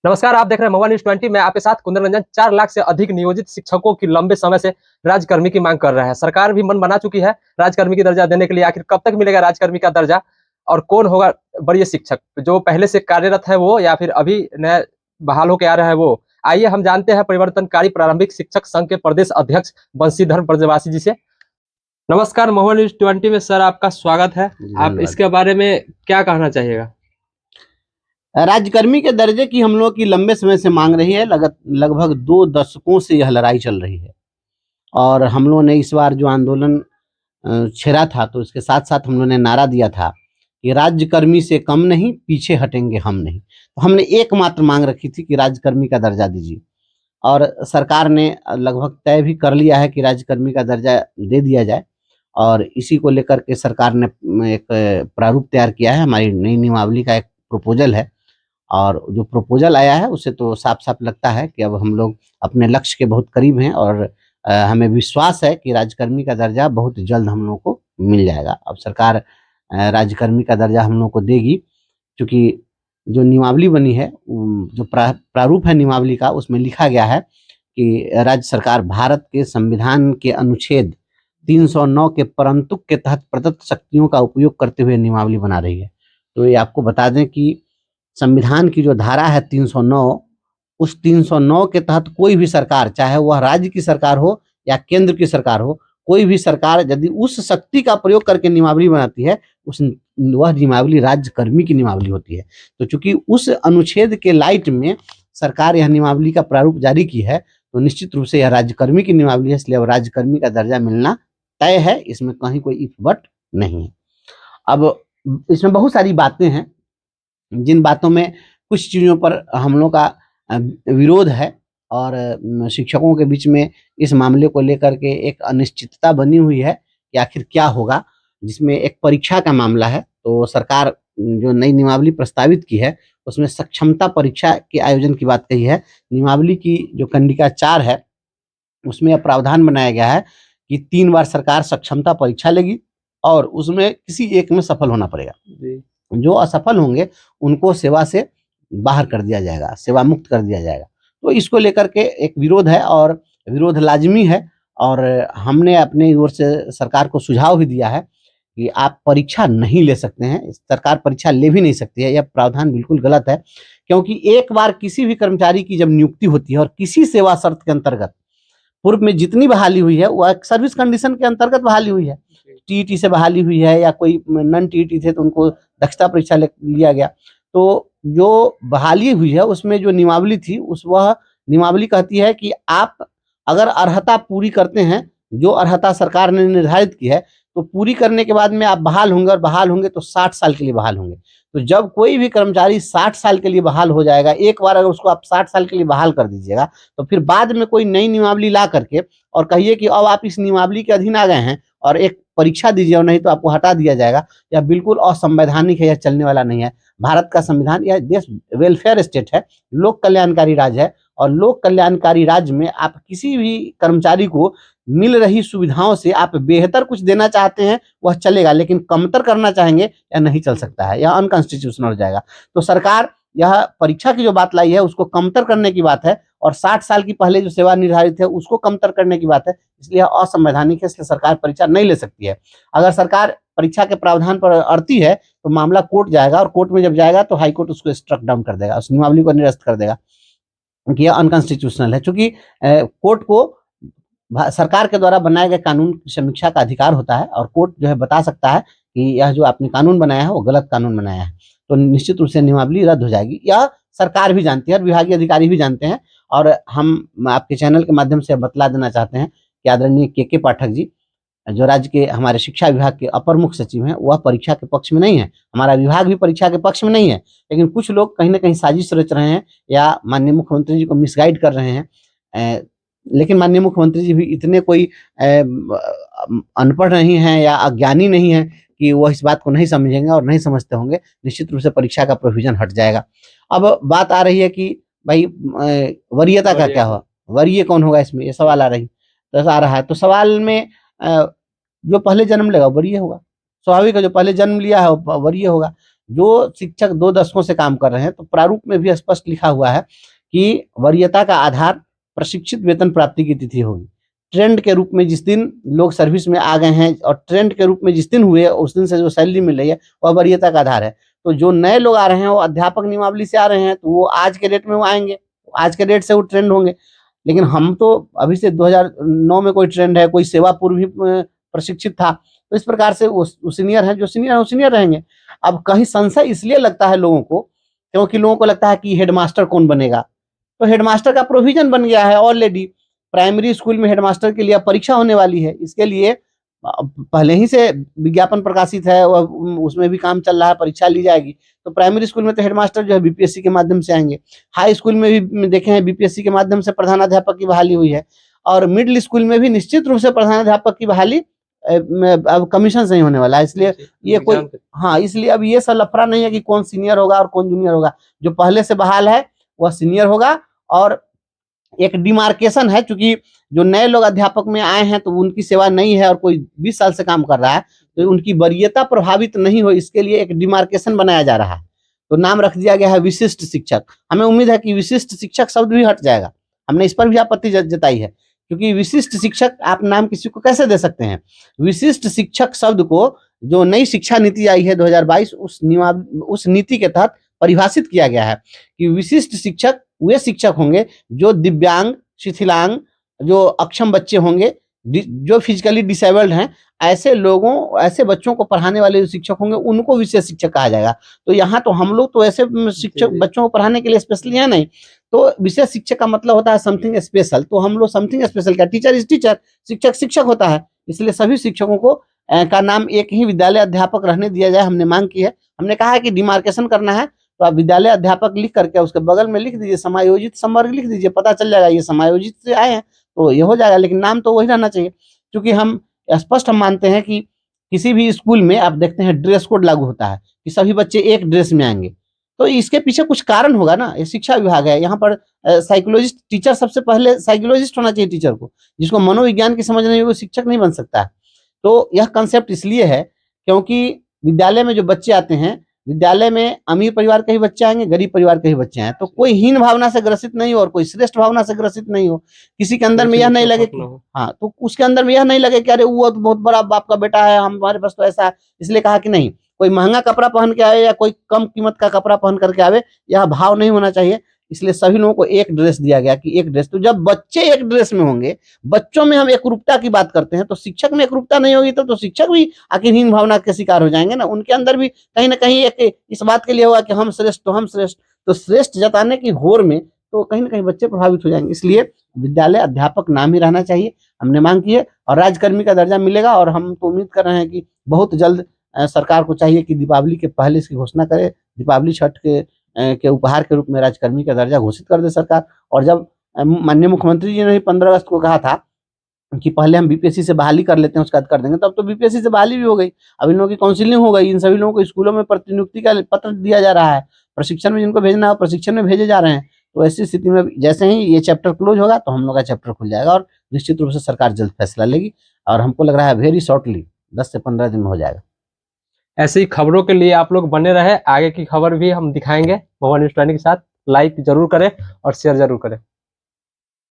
नमस्कार, आप देख रहे हैं महुआ न्यूज़ 20। मैं आपके साथ कुंदन रंजन। 4 लाख से अधिक नियोजित शिक्षकों की लंबे समय से राज्यकर्मी की मांग कर रहे हैं। सरकार भी मन बना चुकी है राज्यकर्मी की दर्जा देने के लिए। आखिर कब तक मिलेगा राज्यकर्मी का दर्जा और कौन होगा वरीय शिक्षक? जो पहले से कार्यरत है वो या फिर अभी नए बहाल होके आ रहा है वो? आइए हम जानते हैं परिवर्तनकारी प्रारंभिक शिक्षक संघ के प्रदेश अध्यक्ष बंशीधर ब्रजवासी जी से। नमस्कार, महुआ न्यूज़ 20 में सर आपका स्वागत है। जी, आप धन्यवाद। इसके बारे में क्या कहना चाहिएगा? राज्यकर्मी के दर्जे की हम लोग की लंबे समय से मांग रही है। लगभग 2 दशकों से यह लड़ाई चल रही है और हम लोगों ने इस बार जो आंदोलन छेड़ा था, तो इसके साथ-साथ हम लोगों ने नारा दिया था कि राज्यकर्मी से कम नहीं, पीछे हटेंगे हम नहीं। तो हमने एकमात्र मांग रखी थी कि राज्यकर्मी का दर्जा दीजिए और सरकार ने लगभग तय भी कर लिया है कि राज्यकर्मी का दर्जा दे दिया जाए और इसी को लेकर के सरकार ने एक प्रारूप तैयार किया है। हमारी नई नियमावली का एक प्रोपोज़ल है और जो प्रपोज़ल आया है उससे तो साफ-साफ लगता है कि अब हम लोग अपने लक्ष्य के बहुत करीब हैं और हमें विश्वास है कि राज्यकर्मी का दर्जा बहुत जल्द हम लोगों को मिल जाएगा। अब सरकार राज्यकर्मी का दर्जा हम लोग को देगी, क्योंकि जो नियमावली बनी है जो प्रारूप है नियमावली का, उसमें लिखा गया है कि राज्य सरकार भारत के संविधान के अनुच्छेद 309 के परंतुक के तहत प्रदत्त शक्तियों का उपयोग करते हुए नियमावली बना रही है। तो ये आपको बता दें कि संविधान की जो धारा है 309, उस 309 के तहत कोई भी सरकार, चाहे वह राज्य की सरकार हो या केंद्र की सरकार हो, कोई भी सरकार यदि उस शक्ति का प्रयोग करके नियमावली बनाती है, वह नियमावली राज्यकर्मी की नियमावली होती है। तो चूंकि उस अनुच्छेद के लाइट में सरकार यह नियमावली का प्रारूप जारी की है, तो निश्चित रूप से यह राज्यकर्मी की नियमावली है, इसलिए अब राज्यकर्मी का दर्जा मिलना तय है। इसमें कहीं कोई इफ बट नहीं है। अब इसमें बहुत सारी बातें हैं, जिन बातों में कुछ चीज़ों पर हम लोग का विरोध है और शिक्षकों के बीच में इस मामले को लेकर के एक अनिश्चितता बनी हुई है कि आखिर क्या होगा, जिसमें एक परीक्षा का मामला है। तो सरकार जो नई नियमावली प्रस्तावित की है, उसमें सक्षमता परीक्षा के आयोजन की बात कही है। नियमावली की जो कंडिका 4 है, उसमें यह प्रावधान बनाया गया है कि 3 बार सरकार सक्षमता परीक्षा लेगी और उसमें किसी एक में सफल होना पड़ेगा। जी। जो असफल होंगे उनको सेवा से बाहर कर दिया जाएगा, सेवा मुक्त कर दिया जाएगा। तो इसको लेकर के एक विरोध है और विरोध लाज़मी है और हमने अपनी ओर से सरकार को सुझाव भी दिया है कि आप परीक्षा नहीं ले सकते हैं। सरकार परीक्षा ले भी नहीं सकती है, यह प्रावधान बिल्कुल गलत है। क्योंकि एक बार किसी भी कर्मचारी की जब नियुक्ति होती है और किसी सेवा शर्त के अंतर्गत पूर्व में जितनी बहाली हुई है, वह एक सर्विस कंडीशन के अंतर्गत बहाली हुई है। टीईटी से बहाली हुई है या कोई नॉन टीईटी थे तो उनको दक्षता परीक्षा लिया गया। तो जो बहाली हुई है उसमें जो नियमावली थी, उस वह नियमावली कहती है कि आप अगर अर्हता पूरी करते हैं, जो अर्हता सरकार ने निर्धारित की है, तो पूरी करने के बाद में आप बहाल होंगे और बहाल होंगे तो 60 साल के लिए बहाल होंगे। तो जब कोई भी कर्मचारी 60 साल के लिए बहाल हो जाएगा, एक बार अगर उसको आप 60 साल के लिए बहाल कर दीजिएगा, तो फिर बाद में कोई नई नियमावली ला करके और कहिए कि अब आप इस नियमावली के अधीन आ गए हैं और एक परीक्षा दीजिए और नहीं तो आपको हटा दिया जाएगा, यह बिल्कुल असंवैधानिक है, यह चलने वाला नहीं है। भारत का संविधान, यह देश वेलफेयर स्टेट है, लोक कल्याणकारी राज्य है और लोक कल्याणकारी राज्य में आप किसी भी कर्मचारी को मिल रही सुविधाओं से आप बेहतर कुछ देना चाहते हैं, वह चलेगा, लेकिन कमतर करना चाहेंगे, यह नहीं चल सकता है, यह अनकॉन्स्टिट्यूशनल हो जाएगा। तो सरकार यह परीक्षा की जो बात लाई है उसको कमतर करने की बात है और 60 साल की पहले जो सेवा निर्धारित है उसको कमतर करने की बात है, इसलिए असंवैधानिक है, इसलिए सरकार परीक्षा नहीं ले सकती है। अगर सरकार परीक्षा के प्रावधान पर अड़ती है तो मामला कोर्ट जाएगा और कोर्ट में जब जाएगा तो हाई कोर्ट उसको स्ट्रक डाउन कर देगा, उस नियमावली को निरस्त कर देगा कि यह अनकॉन्स्टिट्यूशनल है। चूंकि कोर्ट को सरकार के द्वारा बनाए गए कानून की समीक्षा का अधिकार होता है और कोर्ट जो है बता सकता है कि यह जो आपने कानून बनाया है वो गलत कानून बनाया है, तो निश्चित रूप से नियमावली रद्द हो जाएगी। यह सरकार भी जानती है और विभागीय अधिकारी भी जानते हैं और हम आपके चैनल के माध्यम से बतला देना चाहते हैं कि आदरणीय के पाठक जी, जो राज्य के हमारे शिक्षा विभाग के अपर मुख्य सचिव हैं, वह परीक्षा के पक्ष में नहीं है। हमारा विभाग भी परीक्षा के पक्ष में नहीं है, लेकिन कुछ लोग कहीं न कहीं साजिश रच रहे हैं या माननीय मुख्यमंत्री जी को मिसगाइड कर रहे हैं। लेकिन माननीय मुख्यमंत्री जी भी इतने कोई अनपढ़ नहीं हैं या अज्ञानी नहीं हैं कि वह इस बात को नहीं समझेंगे और नहीं समझते होंगे। निश्चित रूप से परीक्षा का प्रोविज़न हट जाएगा। अब बात आ रही है कि भाई वरीयता का क्या हुआ? वरीय कौन होगा इसमें? ये सवाल आ रहा है। तो सवाल में जो पहले जन्म लेगा वरीय होगा। स्वाभाविक है, जो पहले जन्म लिया है वो वरीय होगा। जो शिक्षक 2 दशकों से काम कर रहे हैं, तो प्रारूप में भी स्पष्ट लिखा हुआ है कि वरीयता का आधार प्रशिक्षित वेतन प्राप्ति की तिथि होगी। ट्रेंड के रूप में जिस दिन लोग सर्विस में आ गए हैं और ट्रेंड के रूप में जिस दिन हुए, उस दिन से जो सैलरी मिल रही है वह वरीयता का आधार है। तो जो नए लोग आ रहे हैं वो अध्यापक नियमावली से आ रहे हैं, तो वो आज के डेट में वो आएंगे, आज के डेट से वो ट्रेंड होंगे। लेकिन हम तो अभी से 2009 में कोई ट्रेंड है, कोई सेवा पूर्व भी प्रशिक्षित था, तो इस प्रकार से वो सीनियर है, जो सीनियर है वो सीनियर रहेंगे। अब कहीं संशय इसलिए लगता है लोगों को, क्योंकि लोगों को लगता है कि हेडमास्टर कौन बनेगा, तो हेडमास्टर का प्रोविजन बन गया है ऑलरेडी। प्राइमरी स्कूल में हेडमास्टर के लिए अब परीक्षा होने वाली है, इसके लिए पहले ही से विज्ञापन प्रकाशित है, उसमें भी काम चल रहा है, परीक्षा ली जाएगी। तो प्राइमरी स्कूल में तो हेडमास्टर जो है बीपीएससी के माध्यम से आएंगे। हाई स्कूल में भी देखे हैं बीपीएससी के माध्यम से प्रधानाध्यापक की बहाली हुई है, और मिडिल स्कूल में भी निश्चित रूप से प्रधानाध्यापक की बहाली अब कमीशन से ही होने वाला है। इसलिए ये कोई, हाँ, इसलिए अब ये सब लफड़ा नहीं है कि कौन सीनियर होगा और कौन जूनियर होगा। जो पहले से बहाल है वह सीनियर होगा, और एक डिमार्केशन है, क्योंकि जो नए लोग अध्यापक में आए हैं तो उनकी सेवा नहीं है और कोई 20 साल से काम कर रहा है, तो उनकी वरीयता प्रभावित नहीं हो, इसके लिए एक डिमार्केशन बनाया जा रहा है। तो नाम रख दिया गया है विशिष्ट शिक्षक। हमें उम्मीद है कि विशिष्ट शिक्षक शब्द भी हट जाएगा। हमने इस पर भी आपत्ति जताई है, क्योंकि विशिष्ट शिक्षक आप नाम किसी को कैसे दे सकते हैं। विशिष्ट शिक्षक शब्द को जो नई शिक्षा नीति आई है 2022, उस नीति के तहत परिभाषित किया गया है कि विशिष्ट शिक्षक वे शिक्षक होंगे जो दिव्यांग, शिथिलांग, जो अक्षम बच्चे होंगे, जो फिजिकली डिसेबल्ड हैं, ऐसे लोगों, ऐसे बच्चों को पढ़ाने वाले जो शिक्षक होंगे उनको विशेष शिक्षक कहा जाएगा। तो यहाँ तो हम लोग तो ऐसे शिक्षक बच्चों को पढ़ाने के लिए स्पेशली है नहीं, तो विशेष शिक्षक का मतलब होता है समथिंग स्पेशल। तो हम लोग समथिंग स्पेशल क्या, टीचर इज टीचर, शिक्षक शिक्षक होता है। इसलिए सभी शिक्षकों को का नाम एक ही विद्यालय अध्यापक रहने दिया जाए, हमने मांग की है। हमने कहा है कि डिमार्केशन करना है, तो आप विद्यालय अध्यापक लिख करके उसके बगल में लिख दीजिए समायोजित संवर्ग लिख दीजिए, पता चल जाएगा ये समायोजित से आए हैं, तो ये हो जाएगा। लेकिन नाम तो वही रहना चाहिए, क्योंकि हम स्पष्ट हम मानते हैं कि किसी भी स्कूल में आप देखते हैं ड्रेस कोड लागू होता है कि सभी बच्चे एक ड्रेस में आएंगे, तो इसके पीछे कुछ कारण होगा ना। ये शिक्षा विभाग है, यहाँ पर साइकोलॉजिस्ट, टीचर सबसे पहले साइकोलॉजिस्ट होना चाहिए टीचर को, जिसको मनोविज्ञान की समझ नहीं होगी वो शिक्षक नहीं बन सकता है। तो यह कंसेप्ट इसलिए है क्योंकि विद्यालय में जो बच्चे आते हैं, विद्यालय में अमीर परिवार के ही बच्चे आएंगे, गरीब परिवार के ही बच्चे आए, तो कोई हीन भावना से ग्रसित नहीं हो और कोई श्रेष्ठ भावना से ग्रसित नहीं हो। किसी के अंदर में यह नहीं लगे कि, हाँ, तो उसके अंदर में यह नहीं लगे कि अरे वो तो बहुत बड़ा बाप का बेटा है, हमारे पास तो ऐसा है। इसलिए कहा कि नहीं, कोई महंगा कपड़ा पहन के आए या कोई कम कीमत का कपड़ा पहन करके आवे, यह भाव नहीं होना चाहिए। इसलिए सभी लोगों को एक ड्रेस दिया गया कि एक ड्रेस। तो जब बच्चे एक ड्रेस में होंगे, बच्चों में हम एकरूपता की बात करते हैं, तो शिक्षक में एकरूपता नहीं होगी तो शिक्षक भी आखिर हीन भावना के शिकार हो जाएंगे ना। उनके अंदर भी कहीं ना कहीं एक इस बात के लिए होगा कि हम श्रेष्ठ, तो हम श्रेष्ठ, तो श्रेष्ठ जताने की होड़ में तो कहीं ना कहीं बच्चे प्रभावित हो जाएंगे। इसलिए विद्यालय अध्यापक नाम ही रहना चाहिए, हमने मांग की है, और राजकर्मी का दर्जा मिलेगा। और हम तो उम्मीद कर रहे हैं कि बहुत जल्द सरकार को चाहिए कि दीपावली के पहले इसकी घोषणा करे, दीपावली छठ के उपहार के रूप में राजकर्मी का दर्जा घोषित कर दे सरकार। और जब माननीय मुख्यमंत्री जी ने भी 15 अगस्त को कहा था कि पहले हम बीपीएससी से बहाली कर लेते हैं, उसके बाद कर देंगे, तब तो बीपीएससी से बहाली भी हो गई। अब इन लोगों की काउंसिलिंग हो गई, इन सभी लोगों को स्कूलों में प्रतिनियुक्ति का पत्र दिया जा रहा है, प्रशिक्षण में जिनको भेजना है प्रशिक्षण में भेजे जा रहे हैं। तो ऐसी स्थिति में जैसे ही ये चैप्टर क्लोज होगा तो हम लोग का चैप्टर खुल जाएगा, और निश्चित रूप से सरकार जल्द फैसला लेगी, और हमको लग रहा है वेरी शॉर्टली 10 से 15 दिन में हो जाएगा। ऐसी खबरों के लिए आप लोग बने रहे, आगे की खबर भी हम दिखाएंगे भवन न्यूज़ 20 के साथ। लाइक जरूर करें और शेयर जरूर करें।